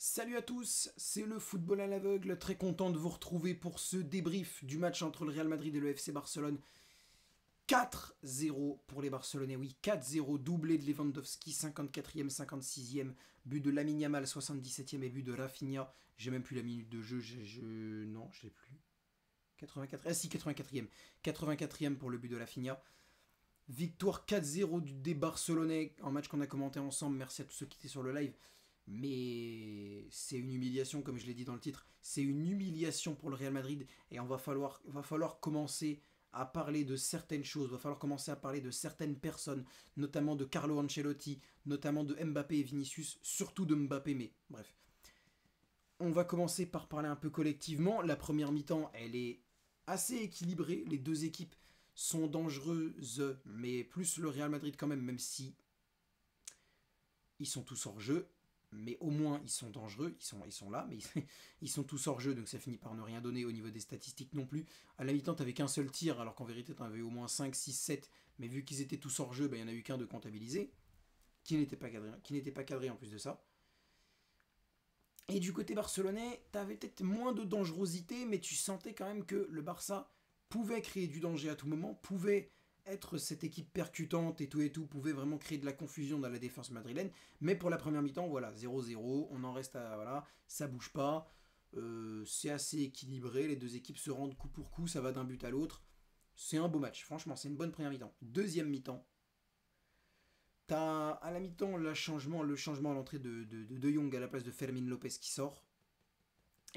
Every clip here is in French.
Salut à tous, c'est le football à l'aveugle, très content de vous retrouver pour ce débrief du match entre le Real Madrid et le FC Barcelone. 4-0 pour les Barcelonais, oui, 4-0, doublé de Lewandowski, 54e, 56e, but de Lamine Yamal, 77e et but de Rafinha. J'ai même plus la minute de jeu, non, je l'ai plus. 84, ah si, 84e. 84e pour le but de Rafinha. Victoire 4-0 des Barcelonais, un match qu'on a commenté ensemble, merci à tous ceux qui étaient sur le live. Mais c'est une humiliation, comme je l'ai dit dans le titre, c'est une humiliation pour le Real Madrid et va falloir commencer à parler de certaines choses, va falloir commencer à parler de certaines personnes, notamment de Carlo Ancelotti, notamment de Mbappé et Vinicius, surtout de Mbappé, mais bref. On va commencer par parler un peu collectivement. La première mi-temps, elle est assez équilibrée, les deux équipes sont dangereuses, mais plus le Real Madrid quand même, même si ils sont tous hors jeu. Mais au moins ils sont dangereux, ils sont là, mais ils sont tous hors jeu, donc ça finit par ne rien donner au niveau des statistiques non plus. À la mi-temps, t'avais qu'un seul tir, alors qu'en vérité, t'en avais au moins 5, 6, 7, mais vu qu'ils étaient tous hors jeu, il n'y en a eu qu'un de comptabilisé, qui n'était pas cadré en plus de ça. Et du côté barcelonais, t'avais peut-être moins de dangerosité, mais tu sentais quand même que le Barça pouvait créer du danger à tout moment, pouvait être cette équipe percutante et tout, pouvait vraiment créer de la confusion dans la défense madrilène. Mais pour la première mi-temps, voilà, 0-0, on en reste à, voilà, ça bouge pas. C'est assez équilibré, les deux équipes se rendent coup pour coup, ça va d'un but à l'autre. C'est un beau match, franchement, c'est une bonne première mi-temps. Deuxième mi-temps, t'as à la mi-temps le changement à l'entrée de Jong à la place de Fermin Lopez qui sort.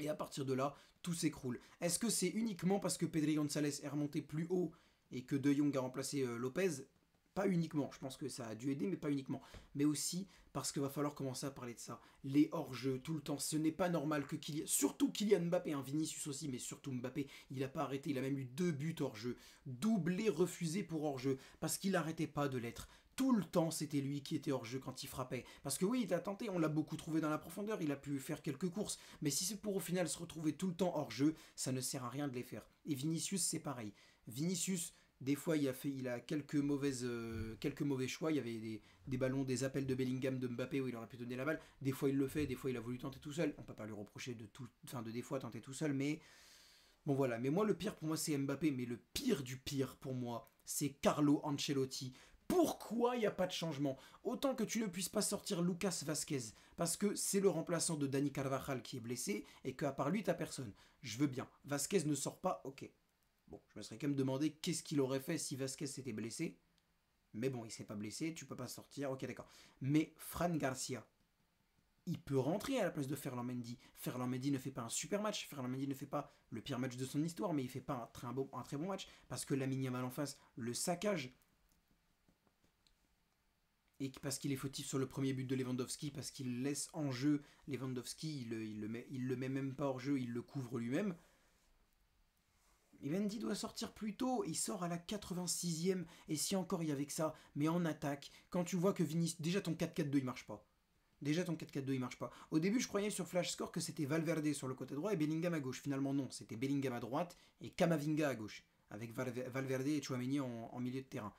Et à partir de là, tout s'écroule. Est-ce que c'est uniquement parce que Pedri González est remonté plus haut et que De Jong a remplacé Lopez? Pas uniquement, je pense que ça a dû aider, mais pas uniquement. Mais aussi parce qu'il va falloir commencer à parler de ça. Les hors-jeux, tout le temps. Ce n'est pas normal que Kylian, surtout Kylian Mbappé, hein, Vinicius aussi, mais surtout Mbappé, il n'a pas arrêté, il a même eu 2 buts hors-jeu. Doublé refusé pour hors-jeu, parce qu'il n'arrêtait pas de l'être. Tout le temps, c'était lui qui était hors jeu quand il frappait. Parce que oui, il a tenté, on l'a beaucoup trouvé dans la profondeur, il a pu faire quelques courses. Mais si c'est pour au final se retrouver tout le temps hors jeu, ça ne sert à rien de les faire. Et Vinicius, c'est pareil. Vinicius, des fois, il a quelques mauvais choix. Il y avait des ballons, des appels de Bellingham, de Mbappé où il aurait pu donner la balle. Des fois, il le fait, des fois, il a voulu tenter tout seul. On peut pas lui reprocher de des fois tenter tout seul, mais bon voilà. Mais moi, le pire pour moi, c'est Mbappé. Mais le pire du pire pour moi, c'est Carlo Ancelotti. Pourquoi il n'y a pas de changement? Autant que tu ne puisses pas sortir Lucas Vazquez, parce que c'est le remplaçant de Dani Carvajal qui est blessé, et qu'à part lui, t'as personne. Je veux bien. Vazquez ne sort pas, ok. Bon, je me serais quand même demandé qu'est-ce qu'il aurait fait si Vazquez s'était blessé. Mais bon, il s'est pas blessé, tu peux pas sortir, ok d'accord. Mais Fran Garcia, il peut rentrer à la place de Ferland Mendy. Ferland Mendy ne fait pas un super match, Ferland Mendy ne fait pas le pire match de son histoire, mais il fait pas un très bon match, parce que Lamine Yamal en face, le saccage, et parce qu'il est fautif sur le premier but de Lewandowski, parce qu'il laisse en jeu Lewandowski, il le met même pas hors jeu, il le couvre lui-même. Et Mendy doit sortir plus tôt, il sort à la 86e, et si encore il y avait que ça, mais en attaque, quand tu vois que Vinicius, déjà ton 4-4-2 il marche pas. Déjà ton 4-4-2 il marche pas. Au début je croyais sur Flash Score que c'était Valverde sur le côté droit et Bellingham à gauche. Finalement non, c'était Bellingham à droite et Camavinga à gauche, avec Valverde et Chouameni en milieu de terrain.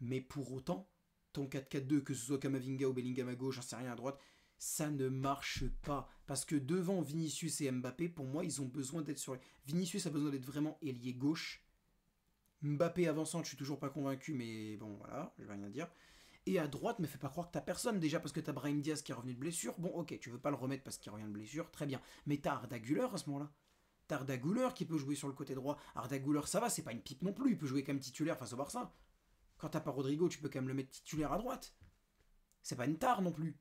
Mais pour autant, ton 4-4-2, que ce soit Camavinga ou Bellingham à gauche, j'en sais rien à droite, ça ne marche pas. Parce que devant Vinicius et Mbappé, pour moi, ils ont besoin d'être sur... Vinicius a besoin d'être vraiment ailier gauche. Mbappé avançant, je suis toujours pas convaincu, mais bon, voilà, je vais rien dire. Et à droite, me fais pas croire que t'as personne, déjà parce que t'as Brahim Diaz qui est revenu de blessure. Bon, ok, tu veux pas le remettre parce qu'il revient de blessure, très bien. Mais t'as Arda Güler à ce moment-là. T'as Arda Güler qui peut jouer sur le côté droit. Arda Güler, ça va, c'est pas une pipe non plus, il peut jouer comme titulaire face au Barça. Quand t'as pas Rodrigo, tu peux quand même le mettre titulaire à droite. C'est pas une tare non plus.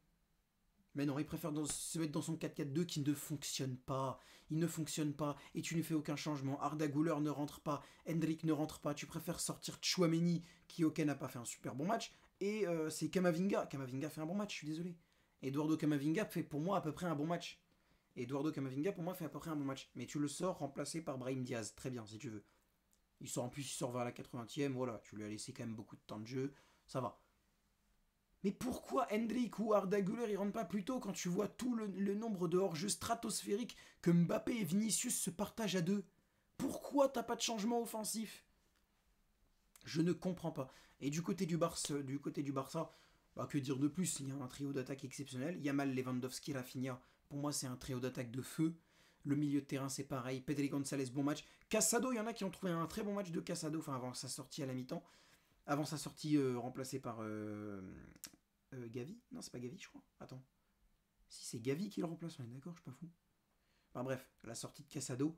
Mais non, il préfère se mettre dans son 4-4-2 qui ne fonctionne pas. Il ne fonctionne pas et tu ne fais aucun changement. Arda Güler ne rentre pas, Hendrik ne rentre pas. Tu préfères sortir Chouameni qui, ok, n'a pas fait un super bon match. Et c'est Camavinga. Camavinga fait un bon match, je suis désolé. Eduardo Camavinga fait pour moi à peu près un bon match. Eduardo Camavinga pour moi fait à peu près un bon match. Mais tu le sors remplacé par Brahim Diaz. Très bien, si tu veux. En plus, il sort vers la 80e. Voilà, tu lui as laissé quand même beaucoup de temps de jeu. Ça va. Mais pourquoi Hendrik ou Arda Güler ils rentrent pas plus tôt quand tu vois tout le nombre de hors-jeu stratosphériques que Mbappé et Vinicius se partagent à deux? Pourquoi t'as pas de changement offensif? Je ne comprends pas. Et du côté du Barça, bah, que dire de plus? Il y a un trio d'attaque exceptionnel. Yamal, Lewandowski, Rafinha. Pour moi, c'est un trio d'attaque de feu. Le milieu de terrain, c'est pareil. Pedri González, bon match. Casado, il y en a qui ont trouvé un très bon match de Casado, enfin avant sa sortie à la mi-temps. Avant sa sortie remplacée par Gavi. Non, c'est pas Gavi, je crois. Attends. Si, c'est Gavi qui le remplace, on est d'accord, je suis pas fou. Enfin bref, la sortie de Casado.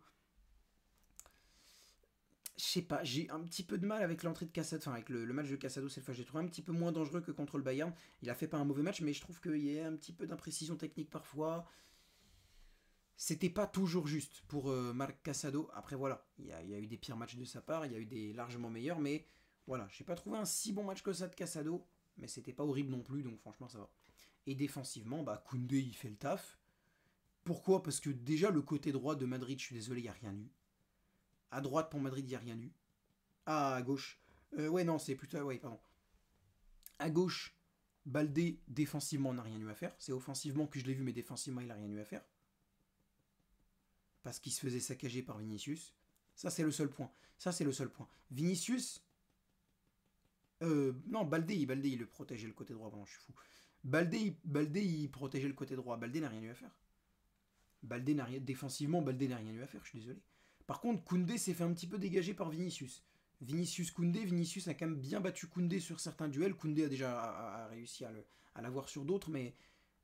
Je sais pas, j'ai un petit peu de mal avec l'entrée de Casado, enfin avec le match de Casado cette fois. J'ai trouvé un petit peu moins dangereux que contre le Bayern. Il a fait pas un mauvais match, mais je trouve qu'il y a un petit peu d'imprécision technique parfois. C'était pas toujours juste pour Marc Casado. Après voilà, il y a eu des pires matchs de sa part, il y a eu des largement meilleurs, mais voilà, j'ai pas trouvé un si bon match que ça de Casado, mais c'était pas horrible non plus, donc franchement ça va. Et défensivement, bah Koundé il fait le taf. Pourquoi? Parce que déjà le côté droit de Madrid, je suis désolé, il n'y a rien eu. À droite pour Madrid, il n'y a rien eu. Ah, à gauche. Ouais, non, c'est plutôt. Ouais, pardon. À gauche, Baldé, défensivement, n'a rien eu à faire. C'est offensivement que je l'ai vu, mais défensivement, il n'a rien eu à faire. Parce qu'il se faisait saccager par Vinicius. Ça, c'est le seul point. Ça, c'est le seul point. Vinicius. Non, Baldé, il le protégeait le côté droit. Pardon, je suis fou. Baldé, il protégeait le côté droit. Baldé n'a rien eu à faire. Défensivement, Baldé n'a rien eu à faire, je suis désolé. Par contre, Koundé s'est fait un petit peu dégager par Vinicius. Vinicius a quand même bien battu Koundé sur certains duels. Koundé a déjà réussi à l'avoir sur d'autres, mais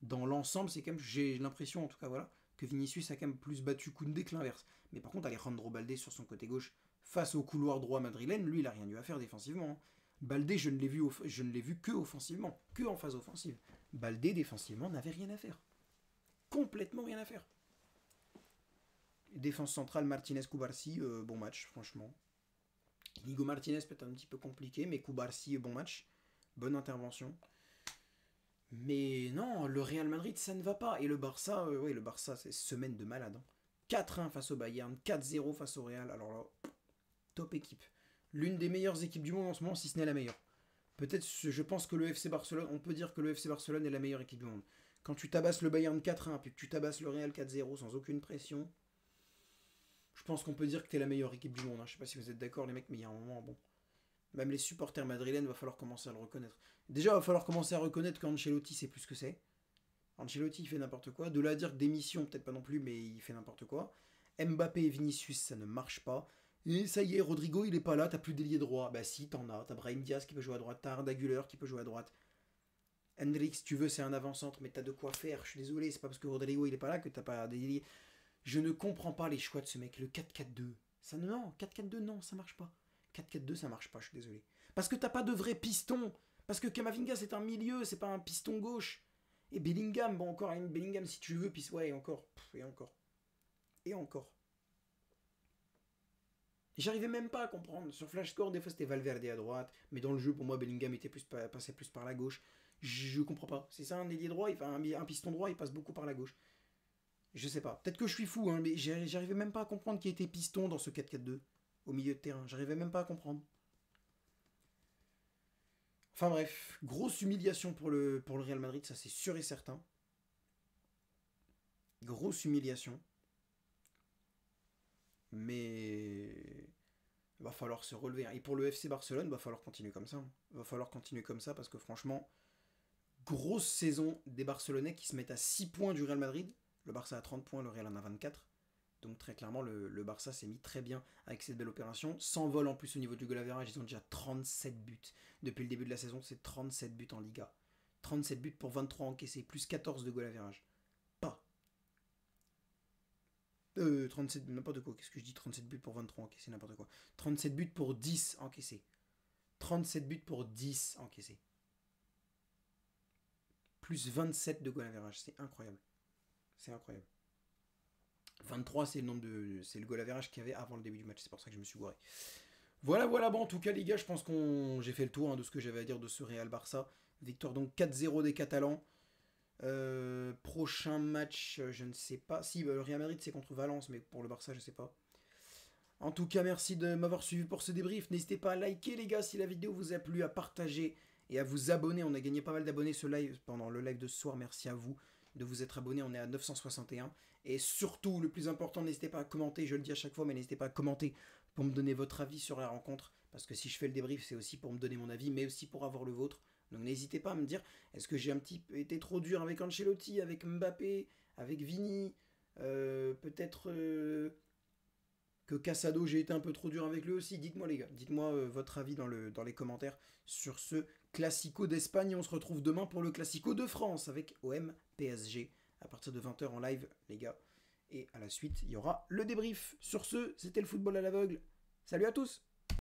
dans l'ensemble, c'est quand même, j'ai l'impression en tout cas, voilà, que Vinicius a quand même plus battu Koundé que l'inverse. Mais par contre, Alejandro Baldé sur son côté gauche, face au couloir droit madrilène, lui, il a rien eu à faire défensivement. Hein. Baldé, je ne l'ai vu que offensivement, que en phase offensive. Baldé, défensivement, n'avait rien à faire. Complètement rien à faire. Défense centrale, Martinez-Koubarsi, bon match, franchement. Inigo Martinez peut-être un petit peu compliqué, mais Koubarsi, bon match. Bonne intervention. Mais non, le Real Madrid, ça ne va pas. Et le Barça, ouais, le Barça, c'est semaine de malade. Hein. 4-1 face au Bayern, 4-0 face au Real. Alors là, top équipe. L'une des meilleures équipes du monde en ce moment, si ce n'est la meilleure. Peut-être, je pense que le FC Barcelone, on peut dire que le FC Barcelone est la meilleure équipe du monde. Quand tu tabasses le Bayern 4-1, puis que tu tabasses le Real 4-0 sans aucune pression, je pense qu'on peut dire que t'es la meilleure équipe du monde. Hein. Je sais pas si vous êtes d'accord, les mecs, mais il y a un moment, bon. Même les supporters madrilènes, va falloir commencer à le reconnaître. Déjà, va falloir commencer à reconnaître qu'Ancelotti, c'est plus ce que c'est. Ancelotti, il fait n'importe quoi. De là à dire que démission, peut-être pas non plus, mais il fait n'importe quoi. Mbappé et Vinicius, ça ne marche pas. Et ça y est, Rodrigo, il est pas là, t'as plus d'ailier droit. Bah si, t'en as. T'as Brahim Diaz qui peut jouer à droite, t'as Arda Güler qui peut jouer à droite. Hendrix, si tu veux, c'est un avant-centre, mais t'as de quoi faire. Je suis désolé, c'est pas parce que Rodrigo, il est pas là que t'as pas d'ailier. Je ne comprends pas les choix de ce mec. Le 4-4-2. Ça, non, 4-4-2, non, ça marche pas. 4-4-2, ça marche pas, je suis désolé. Parce que t'as pas de vrai piston. Parce que Kamavinga, c'est un milieu, c'est pas un piston gauche. Et Bellingham, bon, encore, Bellingham, si tu veux, puis ouais, et encore. Et encore. Et encore. J'arrivais même pas à comprendre. Sur Flash Score, des fois c'était Valverde à droite, mais dans le jeu, pour moi, Bellingham était passait plus par la gauche. Je comprends pas. C'est ça un ailier droit, un piston droit, il passe beaucoup par la gauche. Je sais pas. Peut-être que je suis fou, hein, mais j'arrivais même pas à comprendre qui était piston dans ce 4-4-2 au milieu de terrain. J'arrivais même pas à comprendre. Enfin bref, grosse humiliation pour le Real Madrid, ça c'est sûr et certain. Grosse humiliation. Mais va falloir se relever. Et pour le FC Barcelone, va falloir continuer comme ça. Va falloir continuer comme ça parce que franchement, grosse saison des Barcelonais qui se mettent à 6 points du Real Madrid. Le Barça a 30 points, le Real en a 24. Donc très clairement, le Barça s'est mis très bien avec cette belle opération. Sans vol en plus au niveau du goal average, ils ont déjà 37 buts. Depuis le début de la saison, c'est 37 buts en Liga. 37 buts pour 23 encaissés, plus 14 de goal average. Pas. 37, n'importe quoi, qu'est-ce que je dis? 37 buts pour 23 encaissés, n'importe quoi. 37 buts pour 10 encaissés. 37 buts pour 10 encaissés. Plus 27 de goal average, c'est incroyable. C'est incroyable. 23, c'est le goal average qu'il y avait avant le début du match. C'est pour ça que je me suis gouré. Voilà, bon, en tout cas, les gars, je pense que j'ai fait le tour de ce que j'avais à dire de ce Real Barça. Victoire donc 4-0 des Catalans. Prochain match, je ne sais pas. Si, le Real Madrid, c'est contre Valence, mais pour le Barça, je ne sais pas. En tout cas, merci de m'avoir suivi pour ce débrief. N'hésitez pas à liker, les gars, si la vidéo vous a plu, à partager et à vous abonner. On a gagné pas mal d'abonnés pendant le live de ce soir. Merci à vous de vous être abonné. On est à 961. Et surtout, le plus important, n'hésitez pas à commenter. Je le dis à chaque fois, mais n'hésitez pas à commenter pour me donner votre avis sur la rencontre. Parce que si je fais le débrief, c'est aussi pour me donner mon avis, mais aussi pour avoir le vôtre. Donc n'hésitez pas à me dire, est-ce que j'ai un petit peu été trop dur avec Ancelotti, avec Mbappé, avec Vini, peut-être que Casado, j'ai été un peu trop dur avec lui aussi. Dites-moi les gars, dites-moi votre avis dans les commentaires sur ce Classico d'Espagne. On se retrouve demain pour le Classico de France avec OM PSG à partir de 20h en live les gars. Et à la suite, il y aura le débrief. Sur ce, c'était le football à l'aveugle. Salut à tous!